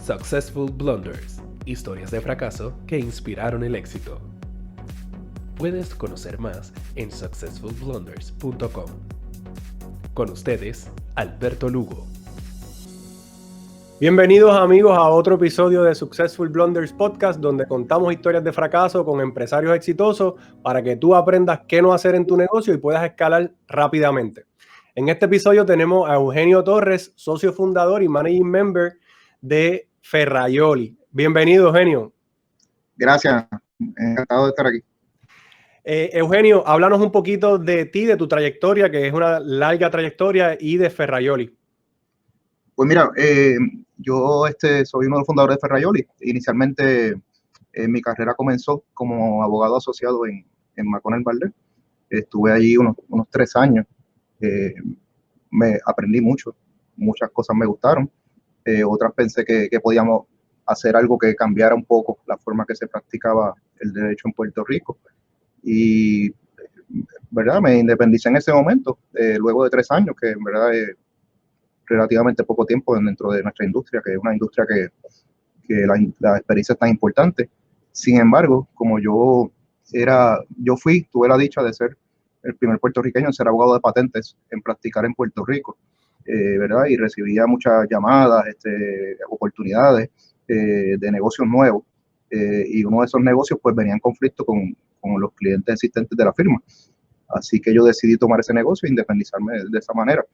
Successful Blunders, historias de fracaso que inspiraron el éxito. Puedes conocer más en successfulblunders.com. Con ustedes, Alberto Lugo. Bienvenidos amigos a otro episodio de Successful Blunders Podcast, donde contamos historias de fracaso con empresarios exitosos para que tú aprendas qué no hacer en tu negocio y puedas escalar rápidamente. En este episodio tenemos a Eugenio Torres, socio fundador y managing member de Ferraioli. Bienvenido, Eugenio. Gracias, encantado de estar aquí. Eugenio, háblanos un poquito de ti, de tu trayectoria, que es una larga trayectoria, y de Ferraioli. Pues mira, yo soy uno de los fundadores de Ferraioli. Inicialmente mi carrera comenzó como abogado asociado en McConnell Barlett. Estuve allí unos 3 años. Me aprendí mucho, muchas cosas me gustaron. Otras pensé que podíamos hacer algo que cambiara un poco la forma que se practicaba el derecho en Puerto Rico. Y, ¿verdad? Me independicé en ese momento, luego de 3 años, que en verdad relativamente poco tiempo dentro de nuestra industria, que es una industria que la experiencia es tan importante. Sin embargo, como tuve la dicha de ser el primer puertorriqueño en ser abogado de patentes, en practicar en Puerto Rico, ¿verdad? Y recibía muchas llamadas, oportunidades de negocios nuevos, y uno de esos negocios pues venía en conflicto con los clientes existentes de la firma. Así que yo decidí tomar ese negocio e independizarme de esa manera.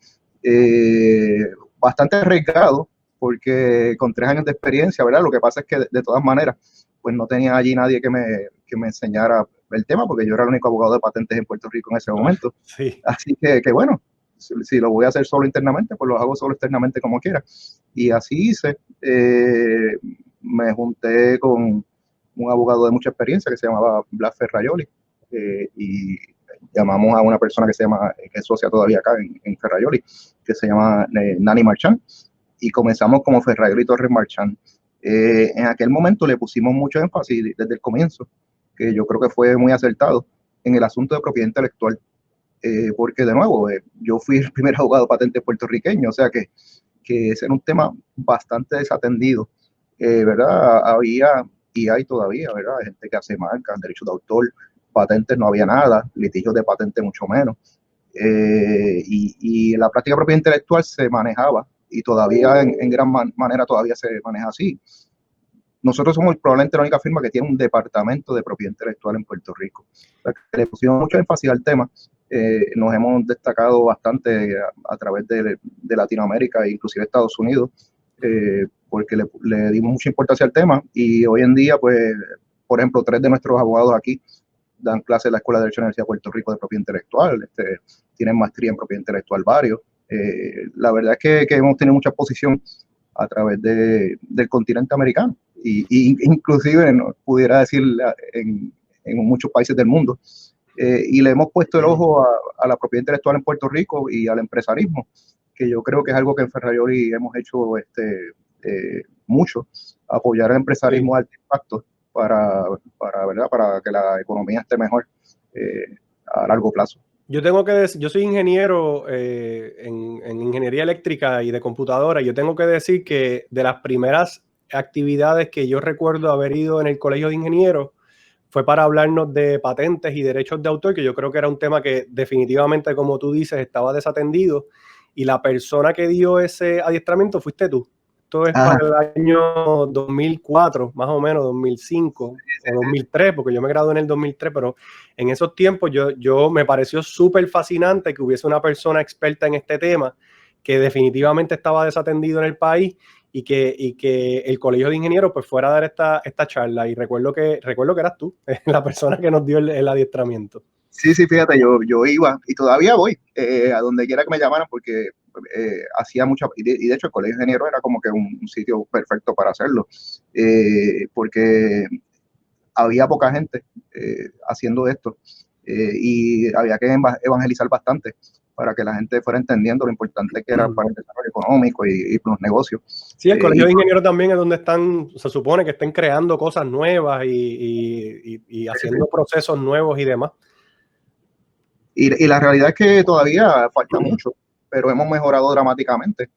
Bastante arriesgado, porque con 3 años de experiencia, ¿verdad? Lo que pasa es que de todas maneras, pues no tenía allí nadie que me enseñara el tema, porque yo era el único abogado de patentes en Puerto Rico en ese momento. Sí. Así que bueno, si lo voy a hacer solo internamente, pues lo hago solo externamente como quiera. Y así hice. Me junté con un abogado de mucha experiencia que se llamaba Blas Ferraioli, y llamamos a una persona que es socia todavía acá en Ferraioli, que se llama Nani Marchand, y comenzamos como Ferraioli Torres Marchand. En aquel momento le pusimos mucho énfasis desde el comienzo, que yo creo que fue muy acertado, en el asunto de propiedad intelectual, porque de nuevo, yo fui el primer abogado patente puertorriqueño, o sea que ese era un tema bastante desatendido, ¿verdad? Había y hay todavía, ¿verdad? Hay gente que hace marcas, derechos de autor, patentes no había nada, litigios de patente mucho menos. Y la práctica de propiedad intelectual se manejaba, y todavía en gran manera todavía se maneja así. Nosotros somos probablemente la única firma que tiene un departamento de propiedad intelectual en Puerto Rico. O sea, que le pusimos mucho énfasis al tema. Nos hemos destacado bastante a través de Latinoamérica e inclusive Estados Unidos, porque le dimos mucha importancia al tema, y hoy en día, pues, por ejemplo, 3 de nuestros abogados aquí dan clases en la Escuela de Derecho de la Universidad de Puerto Rico de propiedad intelectual, tienen maestría en propiedad intelectual varios. La verdad es que hemos tenido mucha exposición a través del continente americano, y inclusive pudiera decir en muchos países del mundo. Y le hemos puesto el ojo a la propiedad intelectual en Puerto Rico y al empresarismo, que yo creo que es algo que en Ferraioli hemos hecho mucho, apoyar al empresarismo de alto impacto para que la economía esté mejor a largo plazo. Yo tengo que decir, yo soy ingeniero en ingeniería eléctrica y de computadora, y yo tengo que decir que de las primeras actividades que yo recuerdo haber ido en el colegio de ingenieros fue para hablarnos de patentes y derechos de autor, que yo creo que era un tema que definitivamente, como tú dices, estaba desatendido, y la persona que dio ese adiestramiento fuiste tú. Esto es para el año 2004, más o menos, 2005 o 2003, porque yo me gradué en el 2003, pero en esos tiempos yo me pareció súper fascinante que hubiese una persona experta en este tema, que definitivamente estaba desatendido en el país, y que el Colegio de Ingenieros pues fuera a dar esta charla. Y recuerdo que eras tú, la persona que nos dio el adiestramiento. Sí, fíjate, yo iba, y todavía voy, a donde quiera que me llamaran, porque hacía mucha, y de hecho el Colegio de Ingenieros era como que un sitio perfecto para hacerlo, porque había poca gente haciendo esto, y había que evangelizar bastante para que la gente fuera entendiendo lo importante que era para el desarrollo económico y los negocios. Sí, el Colegio de Ingenieros también es donde se supone que estén creando cosas nuevas y haciendo procesos nuevos y demás. Y la realidad es que todavía falta mucho, pero hemos mejorado dramáticamente.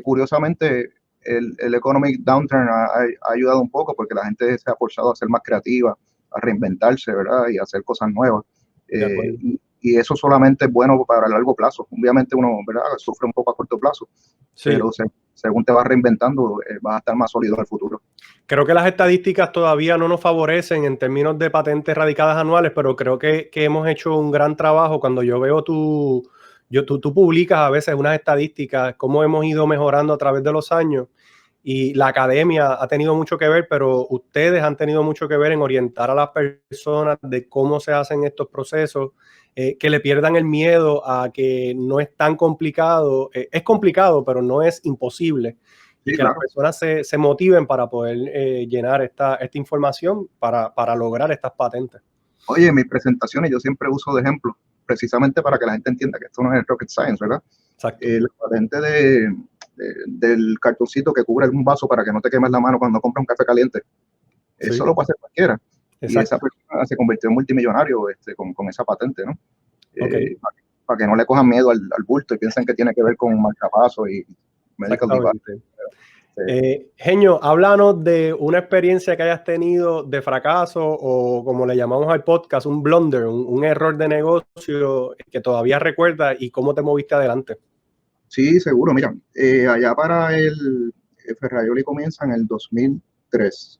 Curiosamente, el economic downturn ha ayudado un poco porque la gente se ha forzado a ser más creativa, a reinventarse, ¿verdad? Y a hacer cosas nuevas. Y eso solamente es bueno para el largo plazo. Obviamente uno, ¿verdad?, sufre un poco a corto plazo, sí, pero según te vas reinventando, vas a estar más sólido en el futuro. Creo que las estadísticas todavía no nos favorecen en términos de patentes radicadas anuales, pero creo que hemos hecho un gran trabajo. Cuando yo veo tú publicas a veces unas estadísticas, cómo hemos ido mejorando a través de los años, y la academia ha tenido mucho que ver, pero ustedes han tenido mucho que ver en orientar a las personas de cómo se hacen estos procesos, que le pierdan el miedo a que no es tan complicado. Es complicado, pero no es imposible. Y sí, que claro, las personas se motiven para poder llenar esta información para lograr estas patentes. Oye, en mis presentaciones yo siempre uso de ejemplo, precisamente para que la gente entienda que esto no es rocket science, ¿verdad? Exacto. La patente del cartoncito que cubre un vaso para que no te quemes la mano cuando compras un café caliente. Sí. Eso lo puede hacer cualquiera. Exacto. Y esa persona se convirtió en multimillonario con esa patente, ¿no? Okay. Para que no le cojan miedo al bulto y piensen que tiene que ver con marcapasos y medical device. Genio, háblanos de una experiencia que hayas tenido de fracaso o, como le llamamos al podcast, un blunder, un error de negocio que todavía recuerdas y cómo te moviste adelante. Sí, seguro. Mira, allá para el Ferraioli comienza en el 2003.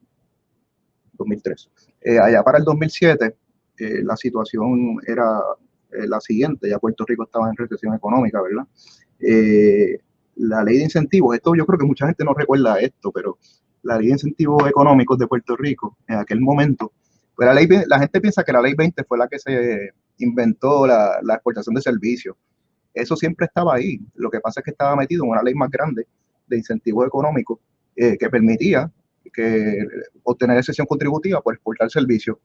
Allá para el 2007, la situación era la siguiente. Ya Puerto Rico estaba en recesión económica, ¿verdad? La ley de incentivos, esto yo creo que mucha gente no recuerda esto, pero la ley de incentivos económicos de Puerto Rico, en aquel momento, pues la gente piensa que la ley 20 fue la que se inventó la exportación de servicios. Eso siempre estaba ahí. Lo que pasa es que estaba metido en una ley más grande de incentivos económicos que permitía obtener exención contributiva por exportar servicios.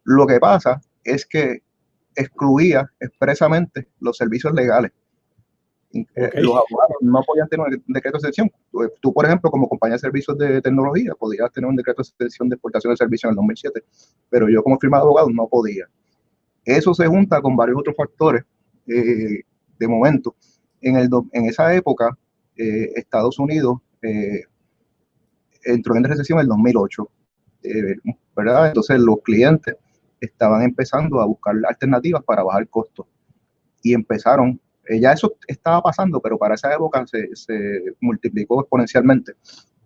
Lo que pasa es que excluía expresamente los servicios legales. Okay. Los abogados no podían tener un decreto de exención. Tú, por ejemplo, como compañía de servicios de tecnología, podías tener un decreto de exención de exportación de servicios en el 2007, pero yo como firma de abogados no podía. Eso se junta con varios otros factores. De momento, en esa época, Estados Unidos entró en recesión en el 2008, ¿verdad? Entonces los clientes estaban empezando a buscar alternativas para bajar costos y empezaron. Ya eso estaba pasando, pero para esa época se multiplicó exponencialmente.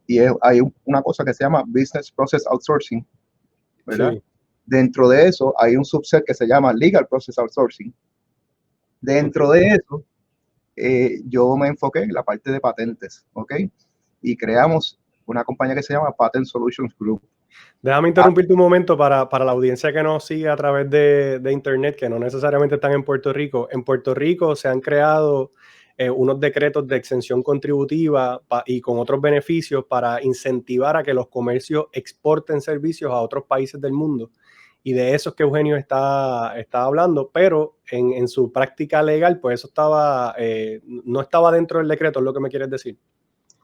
Y hay una cosa que se llama Business Process Outsourcing, ¿verdad? Sí. Dentro de eso hay un subset que se llama Legal Process Outsourcing. Dentro de eso, yo me enfoqué en la parte de patentes, ¿ok? Y creamos una compañía que se llama Patent Solutions Group. Déjame interrumpirte un momento para la audiencia que nos sigue a través de internet, que no necesariamente están en Puerto Rico. En Puerto Rico se han creado unos decretos de exención contributiva y con otros beneficios para incentivar a que los comercios exporten servicios a otros países del mundo. Y de eso es que Eugenio está hablando, pero en su práctica legal, pues eso no estaba dentro del decreto, es lo que me quieres decir.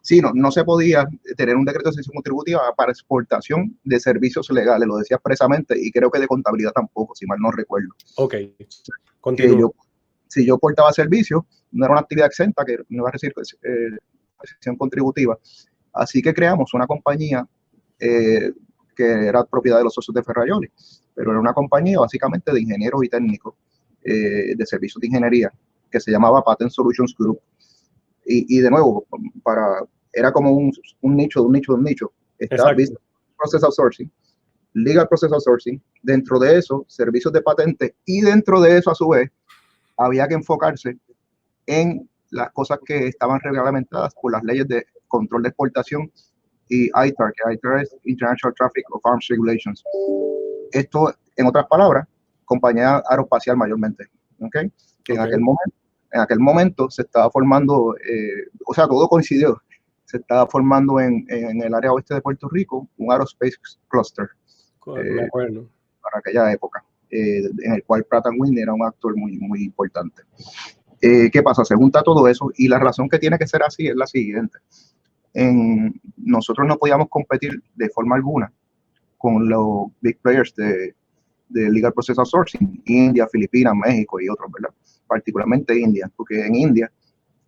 Sí, no se podía tener un decreto de exención contributiva para exportación de servicios legales, lo decía expresamente, y creo que de contabilidad tampoco, si mal no recuerdo. Ok, continúo. Si yo portaba servicios, no era una actividad exenta, que no iba a recibir exención contributiva. Así que creamos una compañía que era propiedad de los socios de Ferraioli, pero era una compañía básicamente de ingenieros y técnicos de servicios de ingeniería, que se llamaba Patent Solutions Group. Y de nuevo, era como un nicho de un nicho de un nicho. Está Business Process Outsourcing, Legal Process Outsourcing, dentro de eso, servicios de patente, y dentro de eso, a su vez, había que enfocarse en las cosas que estaban reglamentadas por las leyes de control de exportación y ITAR, que ITAR es International Traffic of Arms Regulations. Esto, en otras palabras, compañía aeroespacial mayormente, ¿okay? Que en aquel momento se estaba formando, o sea, todo coincidió, se estaba formando en el área oeste de Puerto Rico un aerospace cluster. Me acuerdo. Para aquella época, en el cual Pratt & Whitney era un actor muy, muy importante. ¿Qué pasa? Se junta todo eso y la razón que tiene que ser así es la siguiente. Nosotros no podíamos competir de forma alguna con los big players de Legal Process Outsourcing, India, Filipinas, México y otros, ¿verdad? Particularmente India, porque en India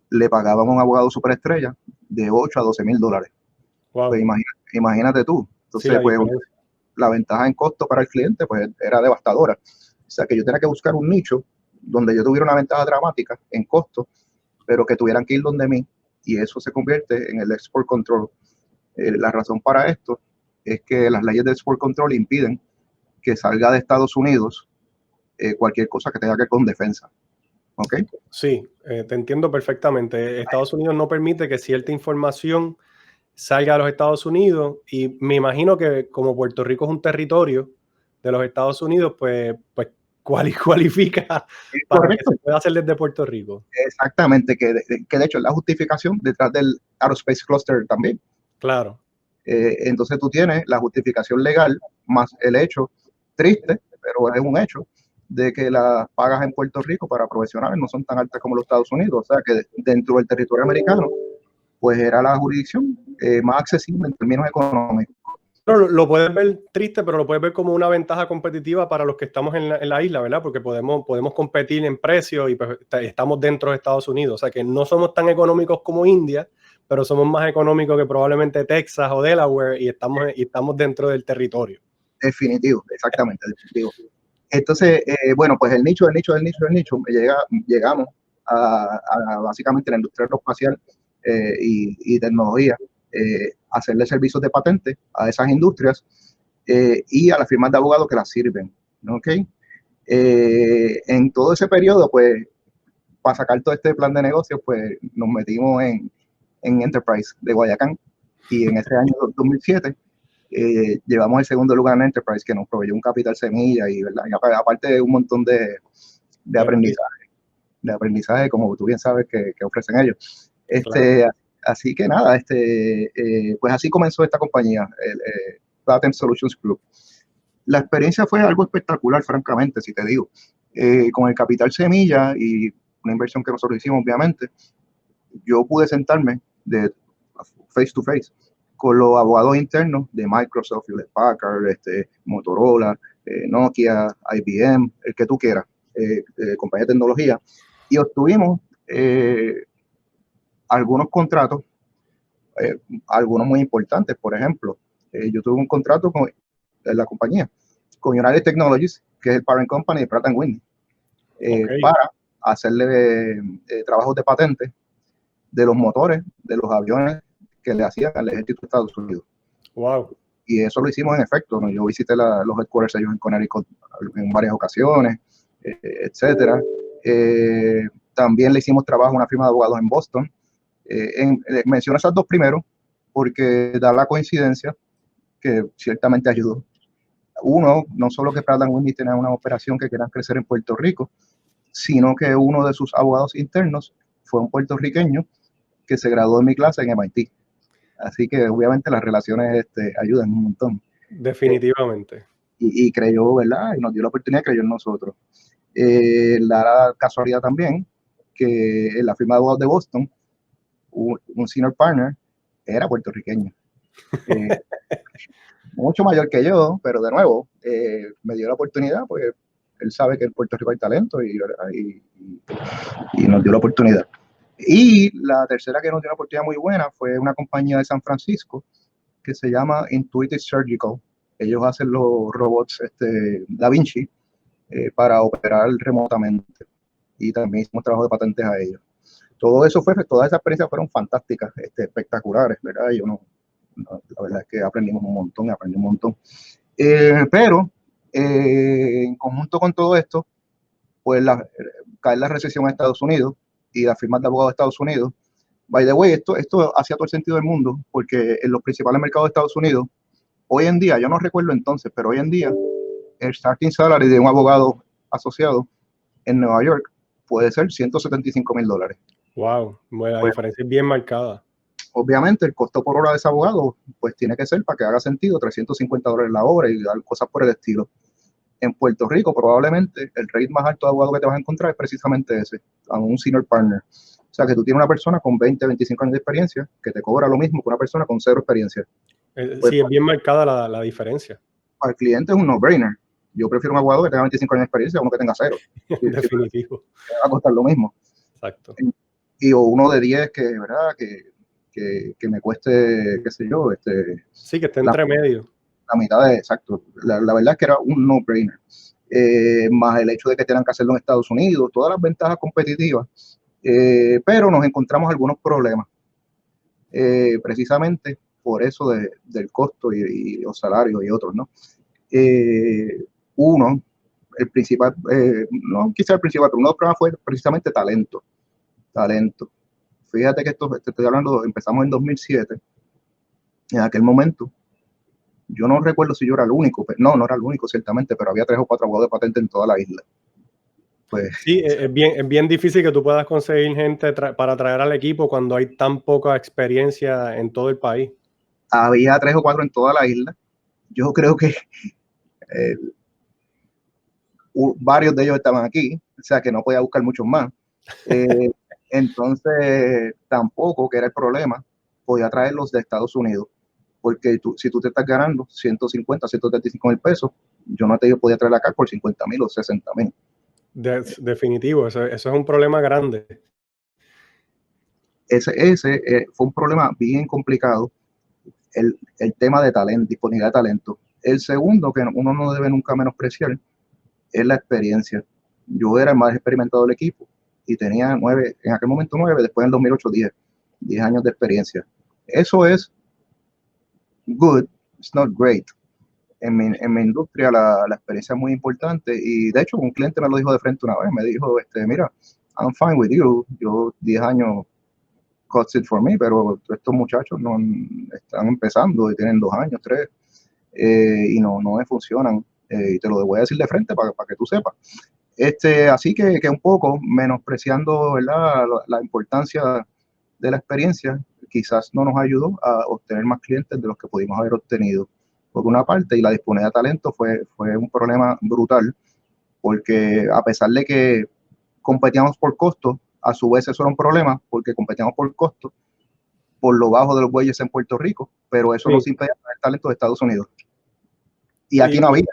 le pagaban a un abogado superestrella de $8,000 a $12,000 Wow. Pues imagínate tú. Entonces, Sí, pues la ventaja en costo para el cliente pues era devastadora. O sea, que yo tenía que buscar un nicho donde yo tuviera una ventaja dramática en costo, pero que tuvieran que ir donde mí, y eso se convierte en el export control. La razón para esto es que las leyes de export control impiden que salga de Estados Unidos cualquier cosa que tenga que ver con defensa. ¿Ok? Sí, te entiendo perfectamente. Estados Unidos no permite que cierta información salga a los Estados Unidos, y me imagino que como Puerto Rico es un territorio de los Estados Unidos, pues cualifica Es para que correcto. se pueda hacer desde Puerto Rico. Exactamente, que de hecho es la justificación detrás del Aerospace Cluster también. Claro. Entonces tú tienes la justificación legal más el hecho triste, pero es un hecho, de que las pagas en Puerto Rico para profesionales no son tan altas como los Estados Unidos. O sea que dentro del territorio americano, pues era la jurisdicción más accesible en términos económicos. Pero lo puedes ver triste, pero lo puedes ver como una ventaja competitiva para los que estamos en la isla, ¿verdad? Porque podemos competir en precio y pues, estamos dentro de Estados Unidos. O sea que no somos tan económicos como India, pero somos más económicos que probablemente Texas o Delaware, y estamos dentro del territorio. Definitivo, exactamente, definitivo. Entonces, bueno, pues el nicho, llegamos a básicamente la industria aeroespacial y tecnología, hacerle servicios de patente a esas industrias y a las firmas de abogados que las sirven. ¿Ok? En todo ese periodo, pues, para sacar todo este plan de negocios, pues nos metimos en Enterprise de Guayacán, y en ese año 2007 llevamos el segundo lugar en Enterprise, que nos proveyó un capital semilla y, ¿verdad? Y aparte de un montón de aprendizaje, como tú bien sabes que ofrecen ellos. Claro. Así que nada, pues así comenzó esta compañía, Patent Solutions Group. La experiencia fue algo espectacular, francamente, si te digo. Con el capital semilla y una inversión que nosotros hicimos, obviamente, yo pude sentarme de face to face con los abogados internos de Microsoft, Hewlett Packard, Motorola, Nokia, IBM, el que tú quieras, compañía de tecnología, y obtuvimos algunos contratos, algunos muy importantes. Por ejemplo, yo tuve un contrato con la compañía, con United Technologies, que es el parent company de Pratt & Whitney, para hacerle trabajos de patente de los motores de los aviones que le hacían al ejército de Estados Unidos. Wow. Y eso lo hicimos en efecto, ¿no? Yo visité los headquarters ellos en Connecticut en varias ocasiones, etcétera. También le hicimos trabajo a una firma de abogados en Boston. Menciono esas dos primero porque da la coincidencia que ciertamente ayudó. Uno, no solo que Pratt & Whitney tenía una operación que querían crecer en Puerto Rico, sino que uno de sus abogados internos fue un puertorriqueño que se graduó de mi clase en MIT. Así que obviamente las relaciones ayudan un montón. Definitivamente. Y creyó, ¿verdad? Y nos dio la oportunidad, creyó en nosotros. La casualidad también que en la firma de abogados de Boston, un senior partner era puertorriqueño. Mucho mayor que yo, pero de nuevo, me dio la oportunidad, pues él sabe que en Puerto Rico hay talento y nos dio la oportunidad. Y la tercera que nos dio una oportunidad muy buena fue una compañía de San Francisco que se llama Intuitive Surgical. Ellos hacen los robots Da Vinci para operar remotamente, y también hicimos trabajo de patentes a ellos. Todas esas experiencias fueron fantásticas, espectaculares, ¿verdad? La verdad es que aprendimos un montón. Pero en conjunto con todo esto, pues cae la recesión en Estados Unidos y las firmas de abogados de Estados Unidos. By the way, esto hacía todo el sentido del mundo, porque en los principales mercados de Estados Unidos, hoy en día, yo no recuerdo entonces, pero hoy en día, el starting salary de un abogado asociado en Nueva York puede ser $175,000. Wow, bueno, la diferencia es bien marcada. Obviamente, el costo por hora de ese abogado, pues tiene que ser, para que haga sentido, $350 la hora y cosas por el estilo. En Puerto Rico, probablemente, el rate más alto de abogado que te vas a encontrar es precisamente ese, a un senior partner. O sea, que tú tienes una persona con 20, 25 años de experiencia que te cobra lo mismo que una persona con 0 experiencia. Sí, es bien marcada la diferencia. Para el cliente es un no-brainer. Yo prefiero un abogado que tenga 25 años de experiencia a uno que tenga 0. Definitivo. Va a costar lo mismo. Exacto. Y o uno de 10 que, ¿verdad? Que que me cueste, qué sé yo, Sí, que esté entre medio. La mitad exacto. La verdad es que era un no-brainer. Más el hecho de que tengan que hacerlo en Estados Unidos, todas las ventajas competitivas, pero nos encontramos algunos problemas, precisamente por eso del costo y los salarios y otros, ¿no? Uno, el principal, no quizá el principal, pero uno de los problemas fue precisamente talento. Fíjate que esto, te estoy hablando, empezamos en 2007, en aquel momento, yo no recuerdo si yo era el único, no era el único ciertamente, pero había 3 o 4 abogados de patente en toda la isla. Pues, sí, es bien difícil que tú puedas conseguir gente para traer al equipo cuando hay tan poca experiencia en todo el país. Había 3 o 4 en toda la isla. Yo creo que varios de ellos estaban aquí, o sea que no podía buscar muchos más. Entonces, tampoco, que era el problema, podía traerlos de Estados Unidos, porque si tú te estás ganando 150, 135 mil pesos, yo no te podía traer acá por 50 mil o 60 mil. Definitivo, eso es un problema grande. Ese fue un problema bien complicado, el tema de talento, disponibilidad de talento. El segundo, que uno no debe nunca menospreciar, es la experiencia. Yo era el más experimentado del equipo y tenía 9, en aquel momento 9, después en 2008 10 años de experiencia. Eso es good, it's not great. En mi industria la experiencia es muy importante y de hecho un cliente me lo dijo de frente una vez, me dijo, mira, I'm fine with you, yo 10 años cuts it for me, pero estos muchachos no están empezando y tienen 2 años, 3, y no me funcionan, y te lo voy a decir de frente para que tú sepas. Así que un poco menospreciando, ¿verdad?, la importancia de la experiencia, quizás no nos ayudó a obtener más clientes de los que pudimos haber obtenido, por una parte, y la disponibilidad de talento fue un problema brutal, porque a pesar de que competíamos por costo, a su vez eso era un problema, porque competíamos por costo, por lo bajo de los bueyes en Puerto Rico, pero eso nos impedía tener talento de Estados Unidos. Y aquí no había.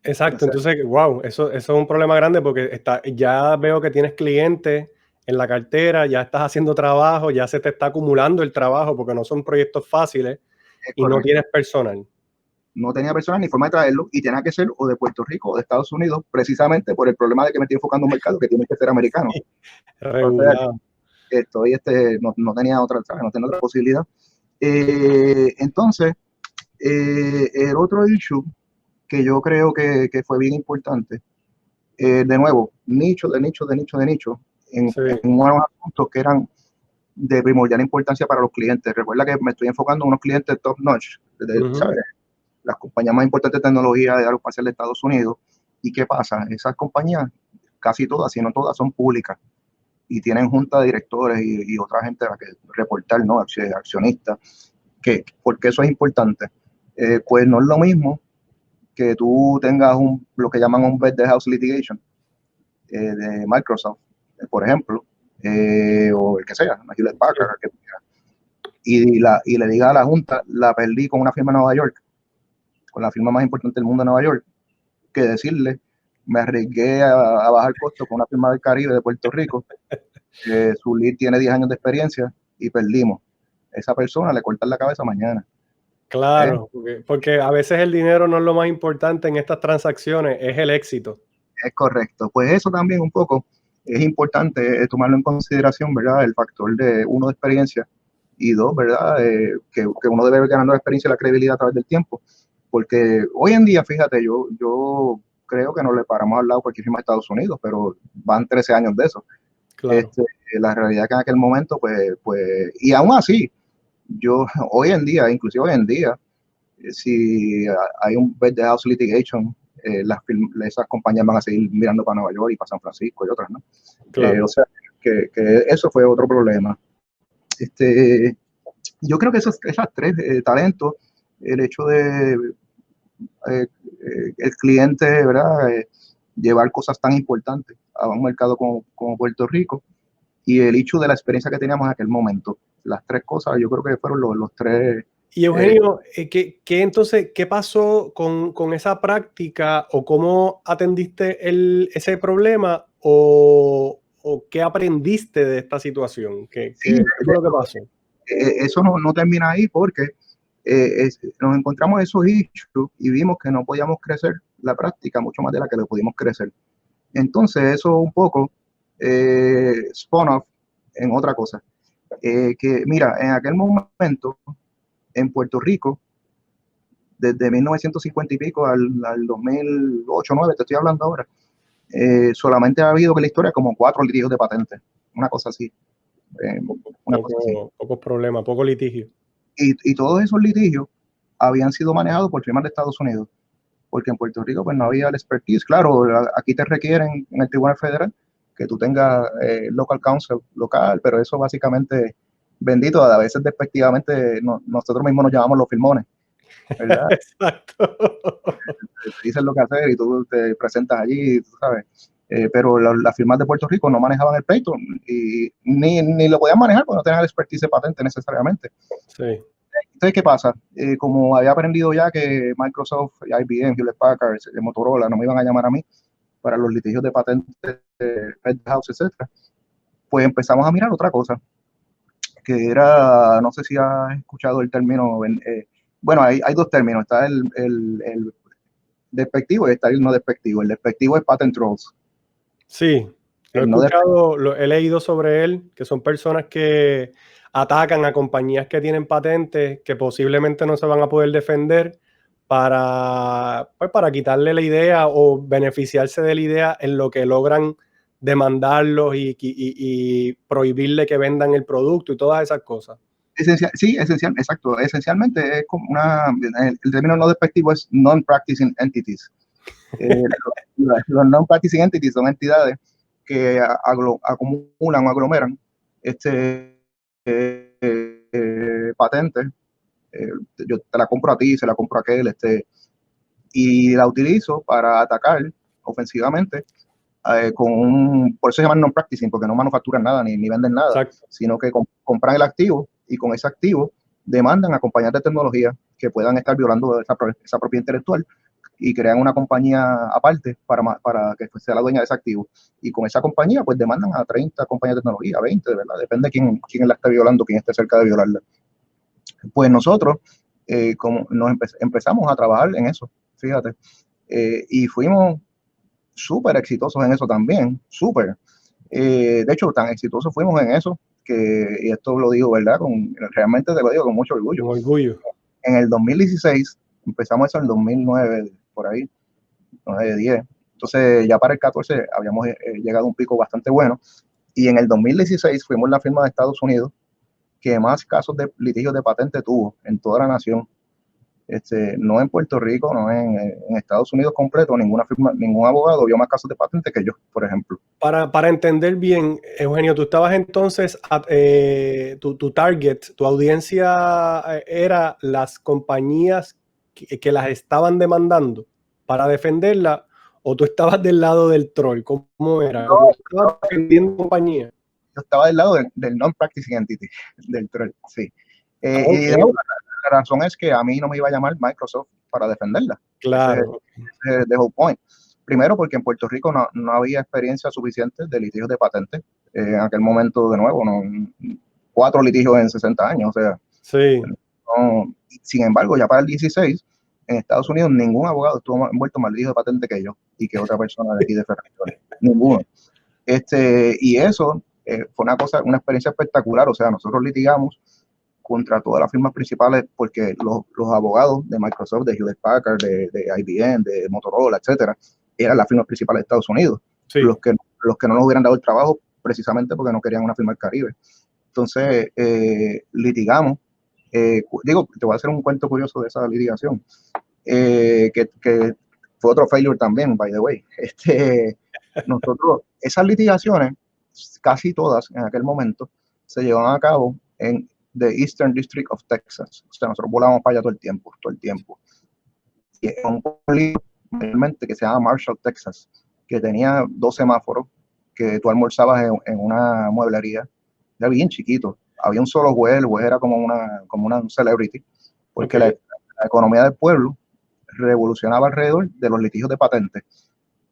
Exacto, entonces, wow, eso es un problema grande porque ya veo que tienes clientes en la cartera, ya estás haciendo trabajo, ya se te está acumulando el trabajo porque no son proyectos fáciles y no tienes personal. No tenía personal ni forma de traerlo y tenía que ser o de Puerto Rico o de Estados Unidos, precisamente por el problema de que me estoy enfocando en un mercado que tiene que ser americano. Sí, no tenía otra posibilidad. Entonces, el otro issue que yo creo que fue bien importante, de nuevo, nicho, en unos asuntos que eran de primordial importancia para los clientes. Recuerda que me estoy enfocando en unos clientes top notch, ¿sabes? Las compañías más importantes de tecnología de aeroespacial de Estados Unidos. ¿Y qué pasa? Esas compañías, casi todas, si no todas, son públicas y tienen junta de directores y otra gente a la que reportar, ¿no? Accionistas. ¿Por qué eso es importante? Pues no es lo mismo que tú tengas lo que llaman un bed de house litigation de Microsoft, por ejemplo, o el que sea, Hewlett Packard, y le diga a la junta, la perdí con una firma en Nueva York, con la firma más importante del mundo de Nueva York, que decirle, me arriesgué a bajar costos con una firma del Caribe de Puerto Rico, su lead tiene 10 años de experiencia y perdimos. Esa persona le cortan la cabeza mañana. Claro, porque a veces el dinero no es lo más importante en estas transacciones, es el éxito. Es correcto. Pues eso también un poco es importante tomarlo en consideración, ¿verdad? El factor de uno de experiencia y dos, ¿verdad? Que uno debe ir ganando la experiencia y la credibilidad a través del tiempo. Porque hoy en día, fíjate, yo creo que no le paramos al lado cualquier firma de Estados Unidos, pero van 13 años de eso. Claro. La realidad que en aquel momento, pues, y aún así, hoy en día, inclusive hoy en día, si hay un bed de house litigation, esas compañías van a seguir mirando para Nueva York y para San Francisco y otras, ¿no? Claro. O sea, que eso fue otro problema. Yo creo que esas tres, talentos, el hecho de el cliente, ¿verdad? Llevar cosas tan importantes a un mercado como Puerto Rico y el hecho de la experiencia que teníamos en aquel momento. Las tres cosas, yo creo que fueron los tres. Y Eugenio, entonces, ¿qué pasó con esa práctica o cómo atendiste ese problema o qué aprendiste de esta situación? ¿Qué fue lo que pasó? eso no termina ahí porque nos encontramos esos issues y vimos que no podíamos crecer la práctica mucho más de la que le pudimos crecer. Entonces eso un poco spun off en otra cosa. Que mira, en aquel momento en Puerto Rico, desde 1950 y pico al 2008-2009, te estoy hablando ahora, solamente ha habido que la historia como 4 litigios de patentes, una cosa así. Pocos problemas, poco litigio. Y todos esos litigios habían sido manejados por firmas de Estados Unidos, porque en Puerto Rico pues no había el expertise. Claro, aquí te requieren en el Tribunal Federal que tú tengas local counsel local, pero eso básicamente, bendito, a veces despectivamente nosotros mismos nos llamamos los filmones, ¿verdad? Exacto. Te dicen lo que hacer y tú te presentas allí, tú sabes. Pero las firmas de Puerto Rico no manejaban el pleito y ni lo podían manejar porque no tenían el expertise de patente necesariamente. Sí. Entonces, ¿qué pasa? Como había aprendido ya que Microsoft, IBM, Hewlett Packard, Motorola no me iban a llamar a mí para los litigios de patentes, Red House, etcétera, pues empezamos a mirar otra cosa, que era, no sé si has escuchado el término, bueno, hay 2 términos, está el despectivo y está el no despectivo. El despectivo es patent trolls. Sí, lo he escuchado, he leído sobre él, que son personas que atacan a compañías que tienen patentes que posiblemente no se van a poder defender para quitarle la idea o beneficiarse de la idea en lo que logran demandarlos y prohibirle que vendan el producto y todas esas cosas. Exacto. Esencialmente es como el término no despectivo es non-practicing entities. Los non-practicing entities son entidades que acumulan o aglomeran patentes. Yo te la compro a ti, se la compro a aquel, y la utilizo para atacar ofensivamente por eso se llaman non-practicing, porque no manufacturan nada ni venden nada. Exacto. Sino que compran el activo y con ese activo demandan a compañías de tecnología que puedan estar violando esa propiedad intelectual y crean una compañía aparte para que sea la dueña de ese activo. Y con esa compañía pues demandan a 30 compañías de tecnología, 20, de verdad, depende de quién la esté violando, quién esté cerca de violarla. Pues nosotros como empezamos a trabajar en eso, fíjate, y fuimos súper exitosos en eso también, súper. De hecho, tan exitosos fuimos en eso y esto lo digo, ¿verdad? Realmente te lo digo con mucho orgullo. Con orgullo. En el 2016, empezamos eso en el 2009, por ahí, 9, 10. Entonces, ya para el 14 habíamos llegado a un pico bastante bueno. Y en el 2016 fuimos la firma de Estados Unidos que más casos de litigios de patente tuvo en toda la nación. No en Puerto Rico, no en Estados Unidos completo, ningún abogado vio más casos de patente que yo, por ejemplo. Para entender bien, Eugenio, tú estabas entonces, tu target, tu audiencia era las compañías que las estaban demandando para defenderla, o tú estabas del lado del troll, ¿cómo era? No, ¿Estabas defendiendo compañía? Yo estaba del lado del non-practicing entity, del troll, sí. Okay. Y la razón es que a mí no me iba a llamar Microsoft para defenderla. Claro. Ese es the whole point. Primero, porque en Puerto Rico no había experiencia suficiente de litigios de patentes. En aquel momento, de nuevo, 4 litigios en 60 años. O sea, sí. Sin embargo, ya para el 16, en Estados Unidos, ningún abogado estuvo envuelto en más litigios de patente que yo y que otra persona de aquí de Ferrari. Ninguno. Y eso fue una experiencia espectacular. O sea, nosotros litigamos contra todas las firmas principales porque los abogados de Microsoft, de Hewlett Packard, de IBM, de Motorola, etcétera, eran las firmas principales de Estados Unidos. Sí. Los que no nos hubieran dado el trabajo precisamente porque no querían una firma del Caribe. Entonces, litigamos. Te voy a hacer un cuento curioso de esa litigación, que fue otro failure también, by the way. Nosotros, esas litigaciones, casi todas en aquel momento, se llevaban a cabo en the Eastern District of Texas. O sea, nosotros volábamos para allá todo el tiempo. Y es un pueblo realmente que se llama Marshall, Texas, que tenía 2 semáforos, que tú almorzabas en una mueblería, era bien chiquito. Había un solo juez, el juez era como una celebrity, porque la economía del pueblo revolucionaba alrededor de los litigios de patentes.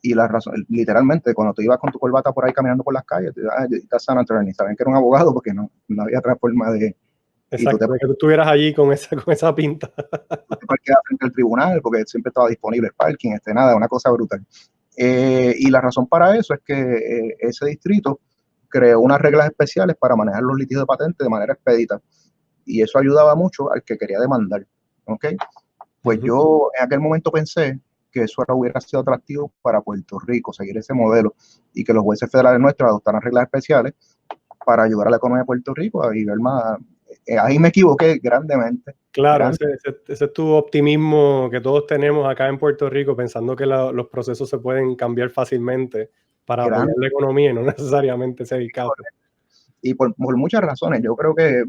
Y la razón, literalmente, cuando tú ibas con tu corbata por ahí caminando por las calles, te ibas a San Antonio, y sabían que era un abogado porque no había otra forma de Exacto, que tú estuvieras allí con esa pinta. Tú te parqueas frente al tribunal porque siempre estaba disponible el parking, nada, una cosa brutal. Y la razón para eso es que ese distrito creó unas reglas especiales para manejar los litigios de patente de manera expedita. Y eso ayudaba mucho al que quería demandar. ¿Ok? Pues yo en aquel momento pensé que eso hubiera sido atractivo para Puerto Rico, seguir ese modelo y que los jueces federales nuestros adoptaran reglas especiales para ayudar a la economía de Puerto Rico a vivir más. Ahí me equivoqué grandemente. Claro, ese es tu optimismo que todos tenemos acá en Puerto Rico, pensando que los procesos se pueden cambiar fácilmente para apoyar la economía y no necesariamente ese es el caso. Y por muchas razones, yo creo que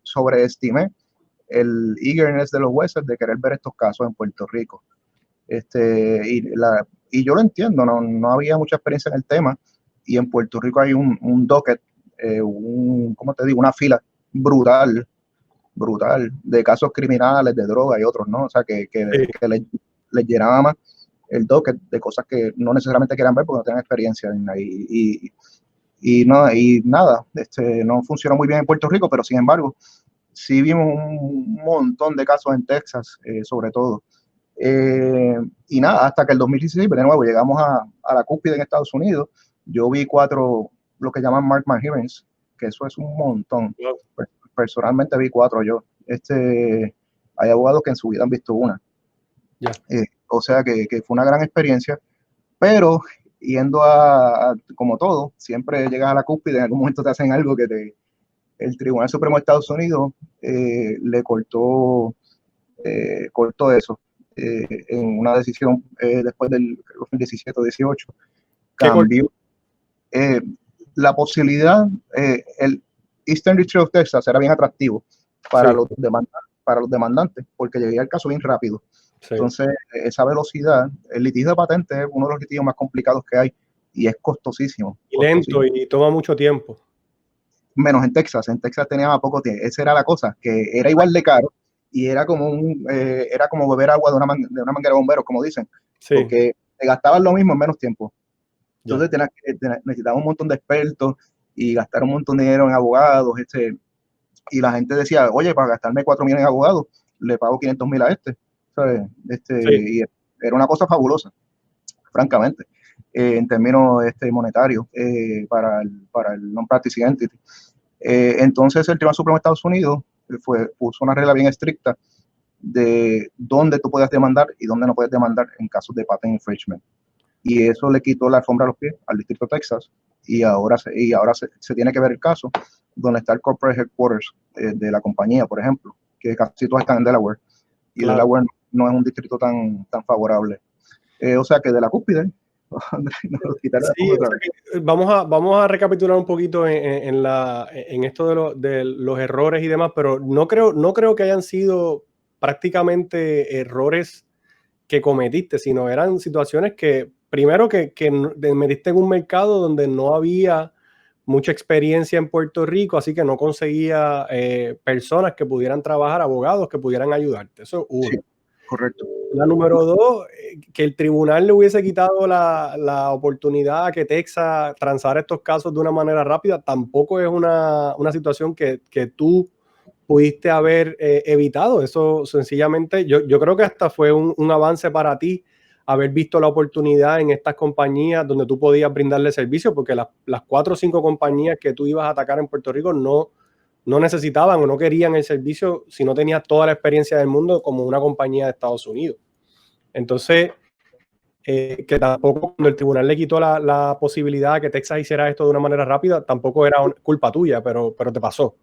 sobreestimé el eagerness de los jueces de querer ver estos casos en Puerto Rico. Y yo lo entiendo, no había mucha experiencia en el tema, y en Puerto Rico hay un docket, ¿cómo te digo? Una fila brutal de casos criminales, de droga y otros, ¿no? O sea, que les llenaba más el docket de cosas que no necesariamente quieran ver porque no tienen experiencia en ahí. Y nada, no funcionó muy bien en Puerto Rico, pero sin embargo, sí vimos un montón de casos en Texas, sobre todo. Y nada, hasta que el 2016, de nuevo, llegamos a la cúspide en Estados Unidos. Yo vi 4, lo que llaman Markman hearings, que eso es un montón. Personalmente vi 4 yo. Hay abogados que en su vida han visto una. O sea que fue una gran experiencia, pero yendo como todo, siempre llegas a la cúspide, en algún momento te hacen algo que el Tribunal Supremo de Estados Unidos le cortó eso en una decisión después del 2017 o 18. Cambió la posibilidad, el Eastern District of Texas era bien atractivo para los demandantes, porque llegaría el caso bien rápido. Entonces, esa velocidad, el litigio de patente es uno de los litigios más complicados que hay y es costosísimo. Y lento y toma mucho tiempo. Menos en Texas tenía poco tiempo. Esa era la cosa, que era igual de caro y era como beber agua de una manguera de bomberos, como dicen, porque te gastaban lo mismo en menos tiempo. Entonces necesitaba un montón de expertos y gastar un montón de dinero en abogados, y la gente decía, oye, para gastarme 4 millones en abogados, le pago 500,000 a ¿sabes? Y era una cosa fabulosa, francamente, en términos monetarios, para el non-practicing entity. Entonces el Tribunal Supremo de Estados Unidos puso una regla bien estricta de dónde tú puedes demandar y dónde no puedes demandar en casos de patent infringement. Y eso le quitó la alfombra a los pies al Distrito de Texas, y ahora se tiene que ver el caso donde está el corporate headquarters de la compañía, por ejemplo, que casi todos están en Delaware, y Delaware no es un distrito tan favorable. O sea que de la cúspide vamos a recapitular un poquito en esto de los errores y demás, pero no creo que hayan sido prácticamente errores que cometiste, sino eran situaciones que, primero, que metiste en un mercado donde no había mucha experiencia en Puerto Rico, así que no conseguía personas que pudieran trabajar, abogados que pudieran ayudarte. Eso es uno. Sí, correcto. La número 2, que el tribunal le hubiese quitado la oportunidad a que Texas transara estos casos de una manera rápida, tampoco es una situación que tú pudiste haber evitado. Eso sencillamente, yo creo que hasta fue un avance para ti haber visto la oportunidad en estas compañías donde tú podías brindarle servicio, porque las 4 o 5 compañías que tú ibas a atacar en Puerto Rico no necesitaban o no querían el servicio si no tenías toda la experiencia del mundo como una compañía de Estados Unidos. Entonces, que tampoco cuando el tribunal le quitó la posibilidad de que Texas hiciera esto de una manera rápida, tampoco era culpa tuya, pero te pasó.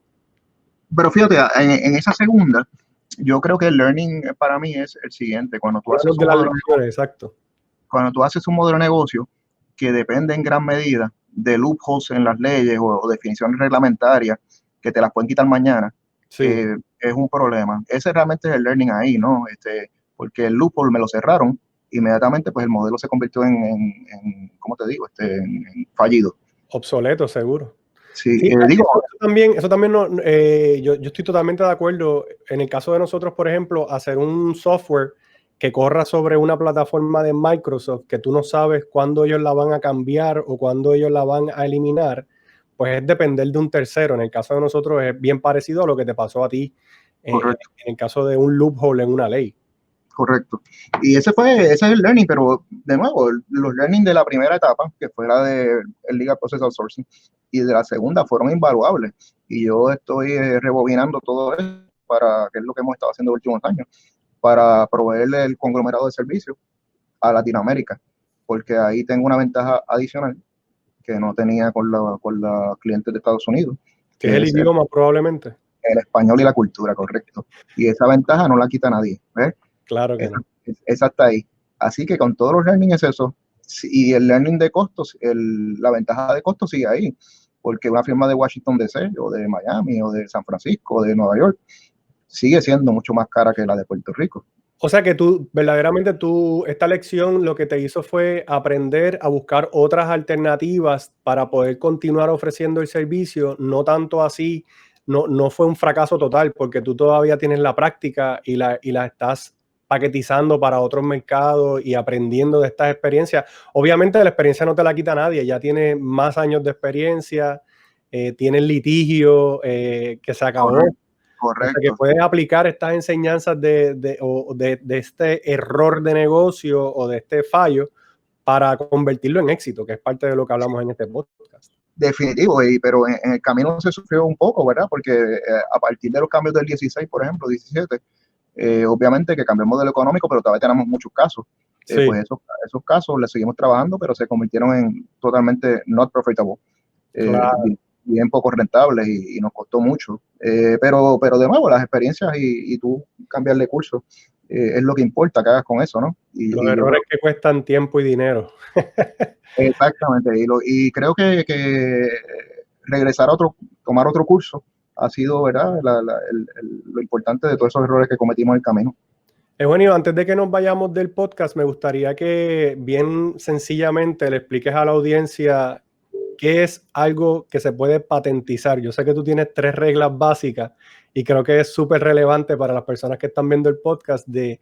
Pero fíjate, en esa segunda, yo creo que el learning para mí es el siguiente. Cuando tú haces un modelo de negocio que depende en gran medida de loopholes en las leyes o definiciones reglamentarias que te las pueden quitar mañana, es un problema. Ese realmente es el learning ahí, ¿no? Porque el loophole me lo cerraron, inmediatamente pues el modelo se convirtió en ¿cómo te digo? En fallido. Obsoleto, seguro. Sí, eso también yo estoy totalmente de acuerdo. En el caso de nosotros, por ejemplo, hacer un software que corra sobre una plataforma de Microsoft que tú no sabes cuándo ellos la van a cambiar o cuándo ellos la van a eliminar, pues es depender de un tercero. En el caso de nosotros es bien parecido a lo que te pasó a ti en el caso de un loophole en una ley. Correcto. Y ese es el learning, pero de nuevo, los learning de la primera etapa, que fue la de el Legal Process Outsourcing, y de la segunda fueron invaluables. Y yo estoy rebobinando todo eso para, que es lo que hemos estado haciendo en los últimos años, para proveerle el conglomerado de servicios a Latinoamérica, porque ahí tengo una ventaja adicional que no tenía con los clientes de Estados Unidos. Que es el idioma probablemente. El español y la cultura, correcto. Y esa ventaja no la quita nadie, ¿ves? Claro que no. Esa está ahí. Así que con todos los learning es eso. Y el learning de costos, la ventaja de costos sigue ahí. Porque una firma de Washington DC, o de Miami, o de San Francisco, o de Nueva York, sigue siendo mucho más cara que la de Puerto Rico. O sea que verdaderamente esta lección lo que te hizo fue aprender a buscar otras alternativas para poder continuar ofreciendo el servicio, no tanto así, no fue un fracaso total, porque tú todavía tienes la práctica y la estás paquetizando para otros mercados y aprendiendo de estas experiencias. Obviamente la experiencia no te la quita nadie, ya tienes más años de experiencia, tienes litigio que se acabó. Correcto. O sea, que puedes aplicar estas enseñanzas de este error de negocio o de este fallo para convertirlo en éxito, que es parte de lo que hablamos en este podcast. Definitivo, pero en el camino se sufrió un poco, ¿verdad? Porque a partir de los cambios del 16, por ejemplo, 17, obviamente que cambió el modelo económico, pero todavía tenemos muchos casos. Sí. Pues esos casos les seguimos trabajando, pero se convirtieron en totalmente not profitable. Claro. Bien poco rentables y nos costó mucho. Pero de nuevo, las experiencias y tú cambiarle curso es lo que importa que hagas con eso, ¿no? Los errores que cuestan tiempo y dinero. Exactamente. Y creo que regresar tomar otro curso ha sido, ¿verdad?, lo importante de todos esos errores que cometimos en el camino. Eugenio, antes de que nos vayamos del podcast, me gustaría que bien sencillamente le expliques a la audiencia qué es algo que se puede patentizar. Yo sé que tú tienes 3 reglas básicas y creo que es súper relevante para las personas que están viendo el podcast de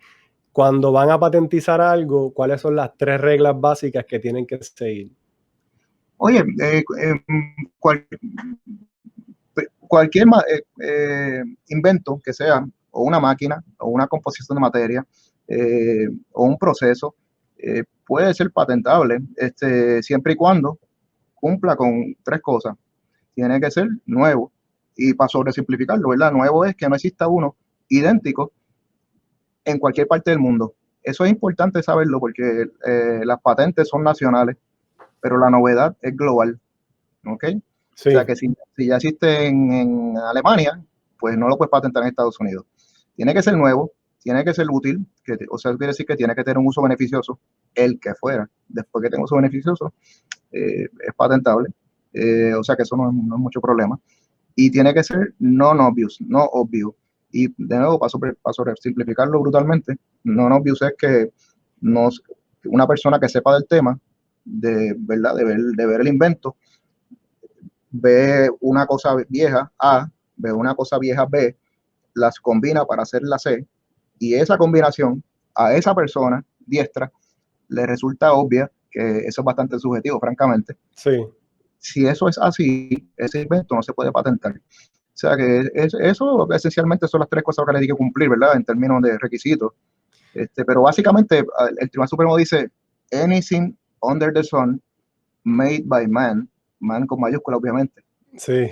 cuando van a patentizar algo, cuáles son las 3 reglas básicas que tienen que seguir. Oye, cualquier invento que sea, o una máquina, o una composición de materia, o un proceso, puede ser patentable, siempre y cuando cumpla con 3 cosas. Tiene que ser nuevo, y para sobresimplificarlo, ¿verdad? Nuevo es que no exista uno idéntico en cualquier parte del mundo. Eso es importante saberlo porque las patentes son nacionales, pero la novedad es global, ¿ok? Sí. O sea que si ya existe en Alemania, pues no lo puedes patentar en Estados Unidos. Tiene que ser nuevo, tiene que ser útil, o sea, quiere decir que tiene que tener un uso beneficioso, el que fuera. Después que tenga uso beneficioso, es patentable. O sea que eso no es mucho problema. Y tiene que ser non-obvious, no obvio. Y de nuevo, para simplificarlo brutalmente, non-obvious es que una persona que sepa del tema, ¿verdad? de ver el invento, ve una cosa vieja A, ve una cosa vieja B, las combina para hacer la C, y esa combinación a esa persona diestra le resulta obvia, que eso es bastante subjetivo, francamente. Sí. Si eso es así, ese invento no se puede patentar. O sea que eso esencialmente son las 3 cosas que le hay que cumplir, ¿verdad? En términos de requisitos. Pero básicamente el Tribunal Supremo dice anything under the sun made by man con mayúscula obviamente, sí.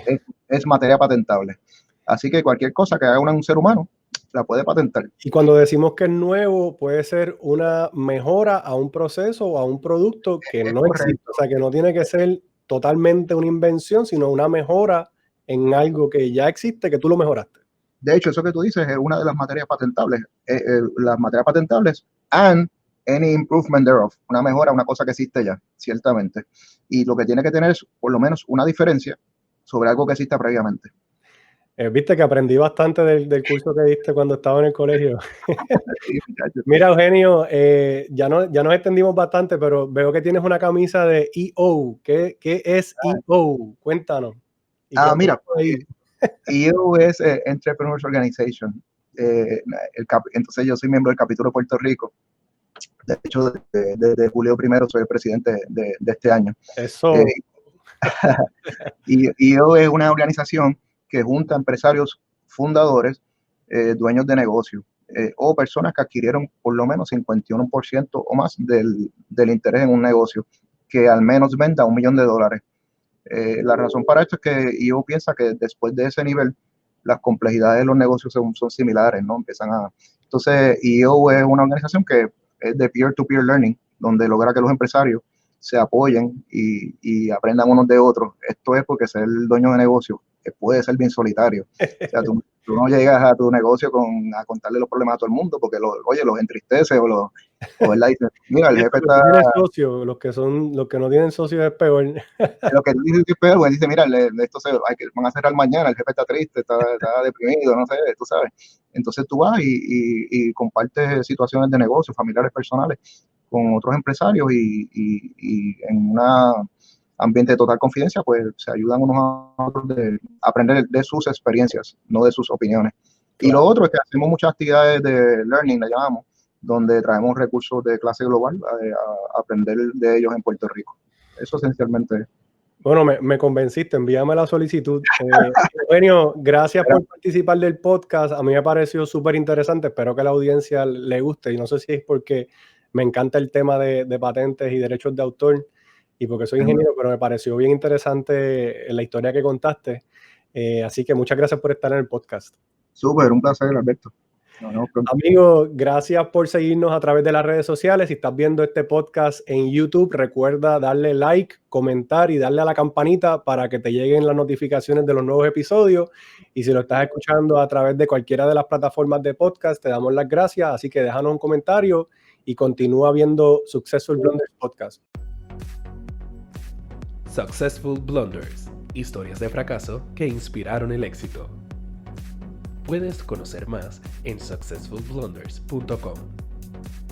es materia patentable. Así que cualquier cosa que haga un ser humano la puede patentar. Y cuando decimos que es nuevo, puede ser una mejora a un proceso o a un producto que no existe. O sea, que no tiene que ser totalmente una invención, sino una mejora en algo que ya existe, que tú lo mejoraste. De hecho, eso que tú dices es una de las materias patentables. Las materias patentables and any improvement thereof. Una mejora, una cosa que existe ya, ciertamente. Y lo que tiene que tener es por lo menos una diferencia sobre algo que exista previamente. Viste que aprendí bastante del curso que diste cuando estaba en el colegio. Mira, Eugenio, ya nos extendimos bastante, pero veo que tienes una camisa de EO. ¿Qué es EO? Cuéntanos. Mira, EO es Entrepreneurs Organization. Entonces yo soy miembro del capítulo de Puerto Rico. De hecho, desde julio 1 soy el presidente de este año. Eso. Y IO es una organización que junta empresarios fundadores, dueños de negocio, o personas que adquirieron por lo menos 51% o más del interés en un negocio, que al menos venda $1 millón. La razón para esto es que IO piensa que después de ese nivel, las complejidades de los negocios son similares, ¿no? Entonces, IO es una organización que es de peer-to-peer learning, donde logra que los empresarios se apoyen y aprendan unos de otros. Esto es porque ser el dueño de negocio puede ser bien solitario. O sea, tú no llegas a tu negocio a contarle los problemas a todo el mundo porque los entristece o ¿verdad? Dices, mira, el jefe está... Los que no tienen socios es peor. Lo que dice es peor, dice, mira, van a cerrar mañana, el jefe está triste, está deprimido, no sé, tú sabes. Entonces tú vas y compartes situaciones de negocio, familiares, personales, con otros empresarios y en un ambiente de total confidencia, pues se ayudan unos a otros de aprender de sus experiencias, no de sus opiniones. Claro. Y lo otro es que hacemos muchas actividades de learning, le llamamos, donde traemos recursos de clase global a aprender de ellos en Puerto Rico. Eso esencialmente. Bueno, me convenciste, envíame la solicitud. Eugenio, gracias por participar del podcast. A mí me pareció súper interesante, espero que a la audiencia le guste y no sé si es porque me encanta el tema de patentes y derechos de autor y porque soy ingeniero, pero me pareció bien interesante la historia que contaste. Así que muchas gracias por estar en el podcast. Súper, un placer, Alberto. Amigos, gracias por seguirnos a través de las redes sociales. Si estás viendo este podcast en YouTube, recuerda darle like, comentar y darle a la campanita para que te lleguen las notificaciones de los nuevos episodios. Y si lo estás escuchando a través de cualquiera de las plataformas de podcast, te damos las gracias. Así que déjanos un comentario y continúa viendo Successful Blunders Podcast. Successful Blunders, historias de fracaso que inspiraron el éxito. Puedes conocer más en successfulblunders.com.